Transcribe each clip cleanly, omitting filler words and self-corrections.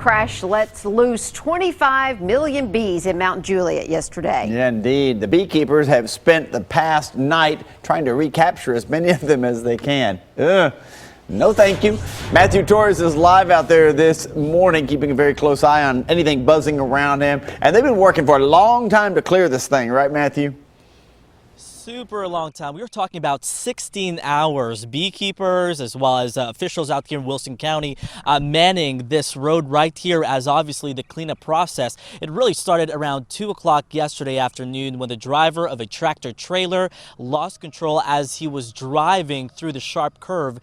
crash lets loose 25 million bees in Mount Juliet yesterday. Yeah, indeed. The beekeepers have spent the past night trying to recapture as many of them as they can. No thank you. Matthew Torres is live out there this morning, keeping a very close eye on anything buzzing around him. And they've been working for a long time to clear this thing, right, Matthew? Super long time. We were talking about 16 hours. Beekeepers as well as officials out here in Wilson County manning this road right here as obviously the cleanup process. It really started around 2 o'clock yesterday afternoon when the driver of a tractor trailer lost control as he was driving through the sharp curve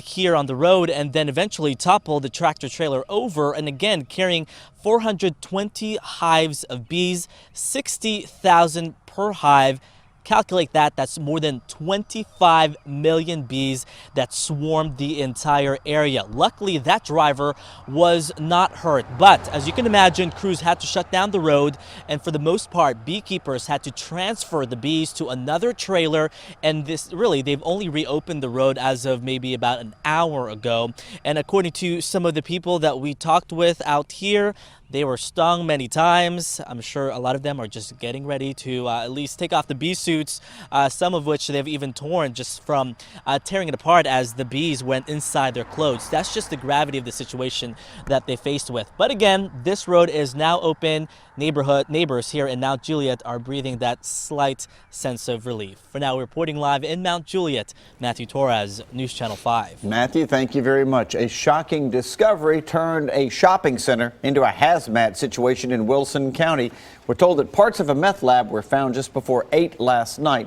here on the road and then eventually toppled the tractor trailer over and again carrying 420 hives of bees, 60,000 per hive. Calculate that, that's more than 25 million bees that swarmed the entire area. Luckily, that driver was not hurt. But as you can imagine, crews had to shut down the road. And for the most part, beekeepers had to transfer the bees to another trailer. And they've only reopened the road as of maybe about an hour ago. And according to some of the people that we talked with out here, they were stung many times. I'm sure a lot of them are just getting ready to at least take off the bee suits, some of which they've even torn just from tearing it apart as the bees went inside their clothes. That's just the gravity of the situation that they faced with. But again, this road is now open. Neighbors here in Mount Juliet are breathing that slight sense of relief. For now, reporting live in Mount Juliet, Matthew Torres, News Channel 5. Matthew, thank you very much. A shocking discovery turned a shopping center into a hazmat situation in Wilson County. We're told that parts of a meth lab were found just before 8 last night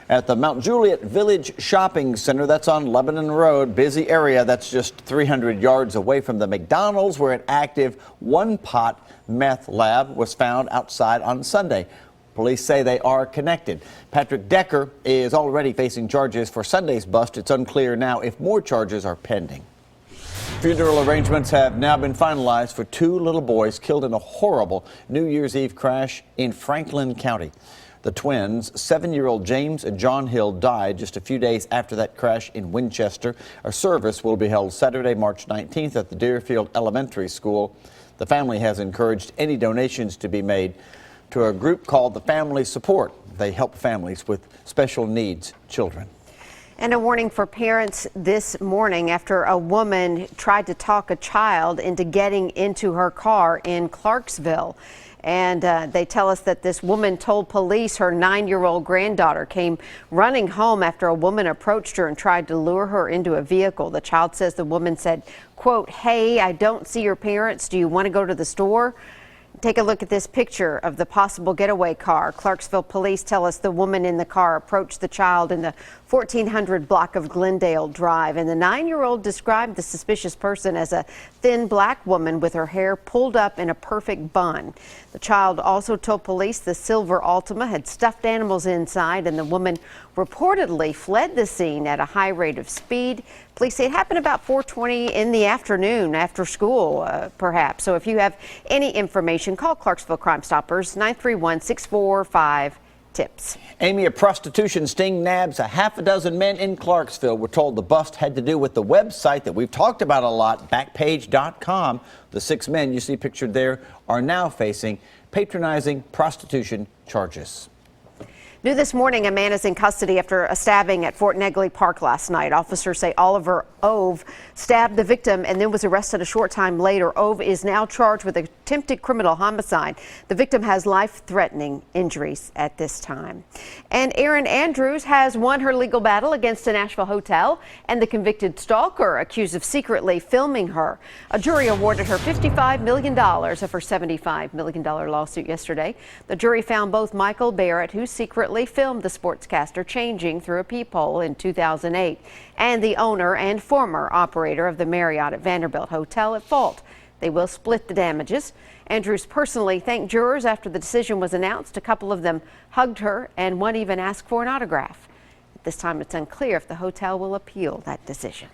at the Mount Juliet Village Shopping Center. That's on Lebanon Road, busy area. That's just 300 yards away from the McDonald's where an active one-pot meth lab was found outside on Sunday. Police say they are connected. Patrick Decker is already facing charges for Sunday's bust. It's unclear now if more charges are pending. Funeral arrangements have now been finalized for 2 little boys killed in a horrible New Year's Eve crash in Franklin County. The twins, 7-year-old James and John Hill, died just a few days after that crash in Winchester. A service will be held Saturday, March 19th at the Deerfield Elementary School. The family has encouraged any donations to be made to a group called the Family Support. They help families with special needs children. And a warning for parents this morning after a woman tried to talk a child into getting into her car in Clarksville. And they tell us that this woman told police her 9-year-old granddaughter came running home after a woman approached her and tried to lure her into a vehicle. The child says the woman said, quote, "Hey, I don't see your parents. Do you want to go to the store?" Take a look at this picture of the possible getaway car. Clarksville police tell us the woman in the car approached the child in the 1400 block of Glendale Drive. And the 9-year-old described the suspicious person as a thin black woman with her hair pulled up in a perfect bun. The child also told police the silver Altima had stuffed animals inside, and the woman reportedly fled the scene at a high rate of speed. Police say it happened about 4:20 in the afternoon after school, perhaps. So if you have any information, call Clarksville Crime Stoppers, 931-645-TIPS. Amy, a prostitution sting nabs a half a dozen men in Clarksville. We're told the bust had to do with the website that we've talked about a lot, Backpage.com. The 6 men you see pictured there are now facing patronizing prostitution charges. New this morning, a man is in custody after a stabbing at Fort Negley Park last night. Officers say Oliver Ove stabbed the victim and then was arrested a short time later. Ove is now charged with attempted criminal homicide. The victim has life-threatening injuries at this time. And Erin Andrews has won her legal battle against a Nashville hotel and the convicted stalker accused of secretly filming her. A jury awarded her $55 million of her $75 million lawsuit yesterday. The jury found both Michael Barrett, who secretly filmed the sportscaster changing through a peephole in 2008, and the owner and former operator of the Marriott at Vanderbilt Hotel at fault. They will split the damages. Andrews personally thanked jurors after the decision was announced. A couple of them hugged her, and one even asked for an autograph. At this time, it's unclear if the hotel will appeal that decision.